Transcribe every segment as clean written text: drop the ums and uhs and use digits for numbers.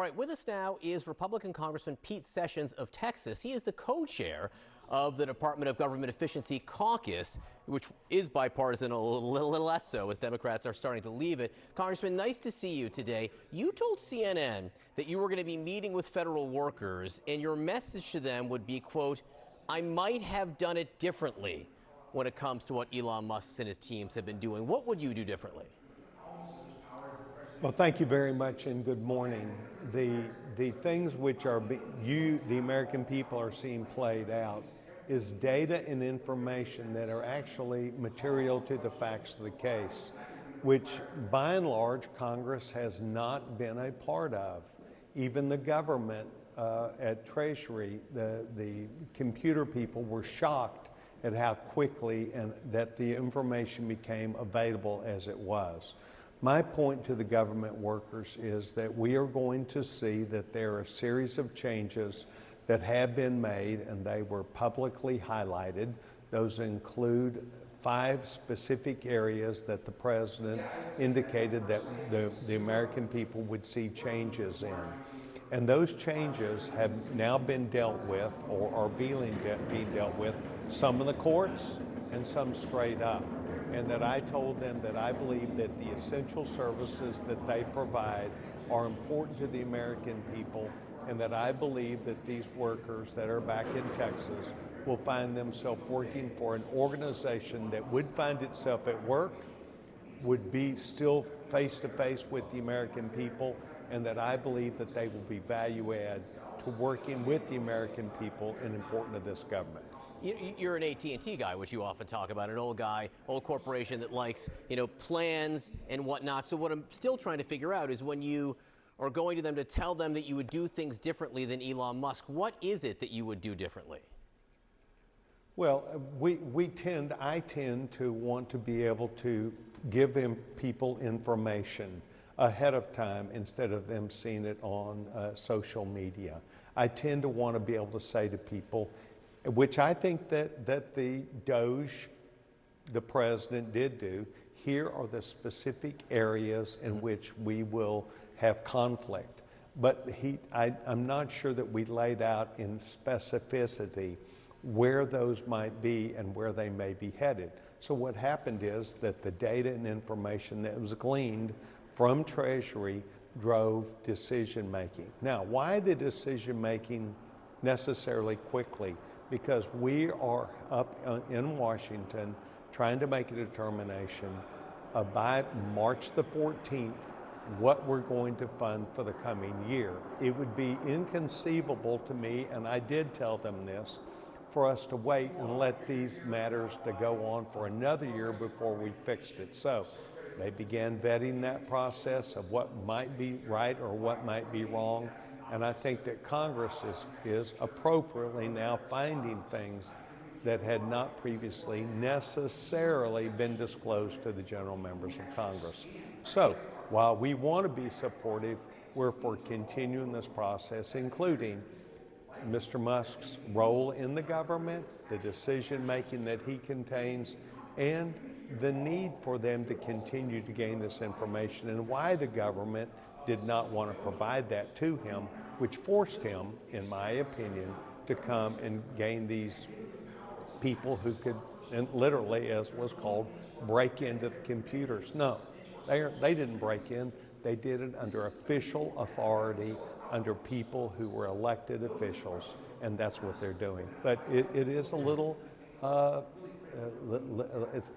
right, with us now is Republican Congressman Pete Sessions of Texas. He is the co-chair of the Department of Government Efficiency Caucus, which is bipartisan, a little less so as Democrats are starting to leave it. Congressman, nice to see you today. You told CNN that you were going to be meeting with federal workers, and your message to them would be, quote, "I might have done it differently when it comes to what Elon Musk and his teams have been doing." What would you do differently? Well, thank you very much and good morning. The things which are the American people are seeing played out is data and information that are actually material to the facts of the case, which by and large Congress has not been a part of. Even the government at Treasury, the computer people were shocked at how quickly and that the information became available as it was. My point to the government workers is that we are going to see that there are a series of changes that have been made, and they were publicly highlighted. Those include 5 specific areas that the president indicated that the American people would see changes in. And those changes have now been dealt with or are being dealt with, some in the courts and some straight up. And that I told them that I believe that the essential services that they provide are important to the American people, and that I believe that these workers that are back in Texas will find themselves working for an organization that would find itself at work, would be still face-to-face with the American people, and that I believe that they will be value add to working with the American people and important to this government. You're an AT&T guy, which you often talk about, an old guy, old corporation that likes, plans and whatnot. So what I'm still trying to figure out is when you are going to them to tell them that you would do things differently than Elon Musk, what is it that you would do differently? Well, I tend to want to be able to give people information ahead of time instead of them seeing it on social media. I tend to want to be able to say to people, which I think that the Doge, the president, did do. Here are the specific areas in which we will have conflict. But I'm not sure that we laid out in specificity where those might be and where they may be headed. So what happened is that the data and information that was gleaned from Treasury drove decision making. Now, why the decision making necessarily quickly? Because we are up in Washington trying to make a determination by March the 14th what we're going to fund for the coming year. It would be inconceivable to me, and I did tell them this, for us to wait and let these matters to go on for another year before we fixed it. So they began vetting that process of what might be right or what might be wrong. And I think that Congress is appropriately now finding things that had not previously necessarily been disclosed to the general members of Congress. So while we want to be supportive, we're for continuing this process, including Mr. Musk's role in the government, the decision-making that he contains, and the need for them to continue to gain this information and why the government did not want to provide that to him, which forced him, in my opinion, to come and gain these people who could, and literally, as was called, break into the computers. No, they didn't break in. They did it under official authority, under people who were elected officials, and that's what they're doing. But it is a little,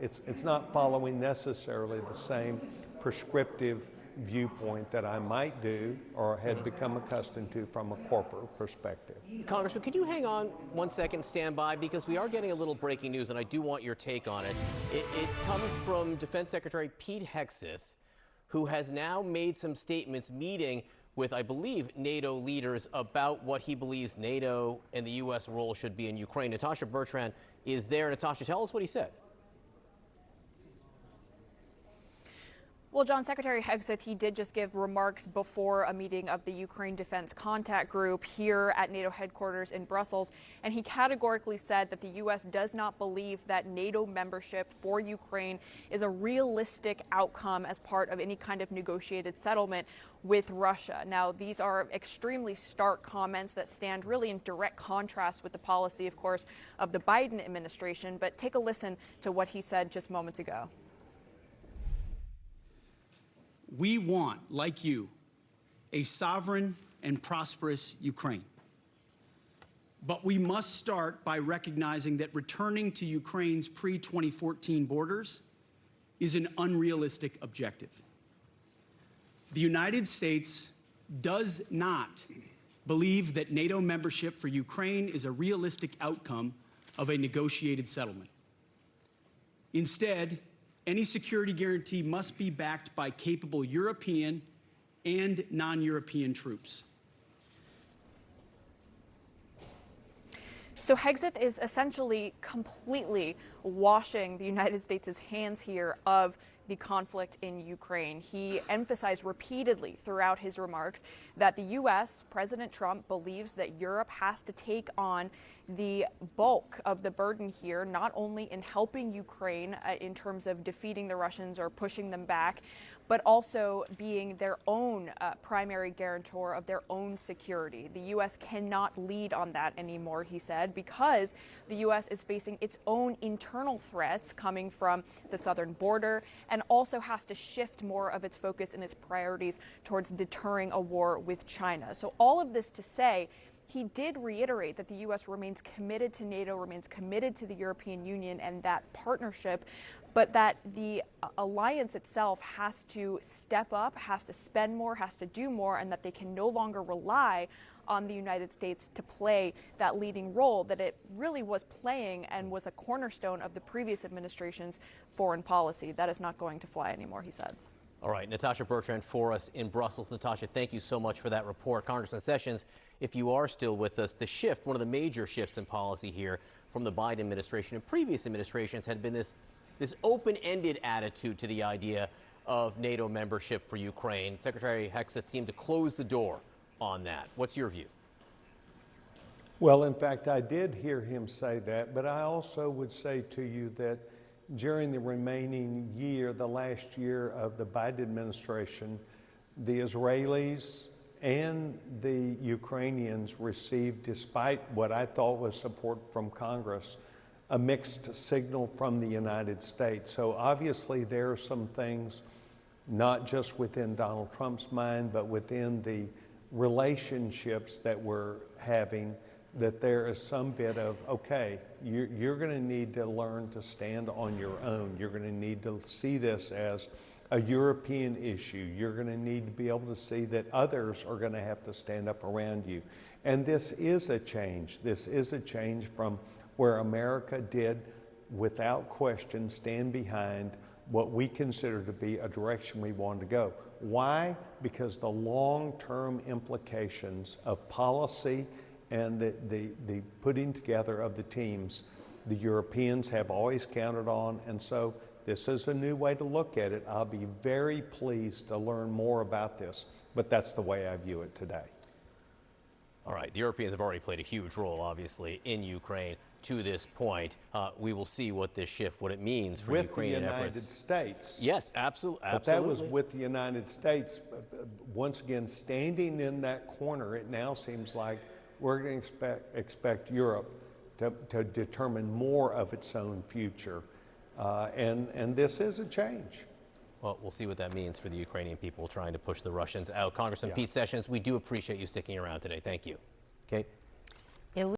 it's not following necessarily the same prescriptive viewpoint that I might do or had become accustomed to from a corporate perspective. Congressman, could you hang on 1 second, stand by, because we are getting a little breaking news and I do want your take on it. It comes from Defense Secretary Pete Hegseth, who has now made some statements meeting with, I believe, NATO leaders about what he believes NATO and the U.S. role should be in Ukraine. Natasha Bertrand is there. Natasha, tell us what he said. Well, John, Secretary Hegseth, he did just give remarks before a meeting of the Ukraine Defense Contact Group here at NATO headquarters in Brussels, and he categorically said that the U.S. does not believe that NATO membership for Ukraine is a realistic outcome as part of any kind of negotiated settlement with Russia. Now, these are extremely stark comments that stand really in direct contrast with the policy, of course, of the Biden administration, but take a listen to what he said just moments ago. We want, like you, a sovereign and prosperous Ukraine. But we must start by recognizing that returning to Ukraine's pre-2014 borders is an unrealistic objective. The United States does not believe that NATO membership for Ukraine is a realistic outcome of a negotiated settlement. Instead, any security guarantee must be backed by capable European and non-European troops. So Hegseth is essentially completely washing the United States' hands here of the conflict in Ukraine. He emphasized repeatedly throughout his remarks that the U.S., President Trump, believes that Europe has to take on the bulk of the burden here, not only in helping Ukraine in terms of defeating the Russians or pushing them back, but also being their own primary guarantor of their own security. The U.S. cannot lead on that anymore, he said, because the U.S. is facing its own internal threats coming from the southern border and also has to shift more of its focus and its priorities towards deterring a war with China. So all of this to say, he did reiterate that the U.S. remains committed to NATO, remains committed to the European Union and that partnership, but that the alliance itself has to step up, has to spend more, has to do more, and that they can no longer rely on the United States to play that leading role that it really was playing and was a cornerstone of the previous administration's foreign policy. That is not going to fly anymore, he said. All right, Natasha Bertrand for us in Brussels. Natasha, thank you so much for that report. Congressman Sessions, if you are still with us, the shift, one of the major shifts in policy here from the Biden administration and previous administrations had been this open-ended attitude to the idea of NATO membership for Ukraine. Secretary Hegseth seemed to close the door on that. What's your view? Well, in fact, I did hear him say that, but I also would say to you that during the remaining year, the last year of the Biden administration, the Israelis and the Ukrainians received, despite what I thought was support from Congress, a mixed signal from the United States. So obviously there are some things, not just within Donald Trump's mind, but within the relationships that we're having, that there is some bit of, okay, you're going to need to learn to stand on your own. You're going to need to see this as a European issue. You're going to need to be able to see that others are going to have to stand up around you. And this is a change. This is a change from where America did, without question, stand behind what we consider to be a direction we wanted to go. Why? Because the long-term implications of policy and the putting together of the teams, the Europeans have always counted on, and so this is a new way to look at it. I'll be very pleased to learn more about this, but that's the way I view it today. All right, the Europeans have already played a huge role, obviously, in Ukraine to this point. We will see what this shift, what it means for Ukrainian efforts. With the United States. Yes, absolutely. But that was with the United States. Once again, standing in that corner, it now seems like we're going to expect Europe to determine more of its own future. And this is a change. Well, we'll see what that means for the Ukrainian people trying to push the Russians out. Congressman Pete Sessions, we do appreciate you sticking around today. Thank you. Okay.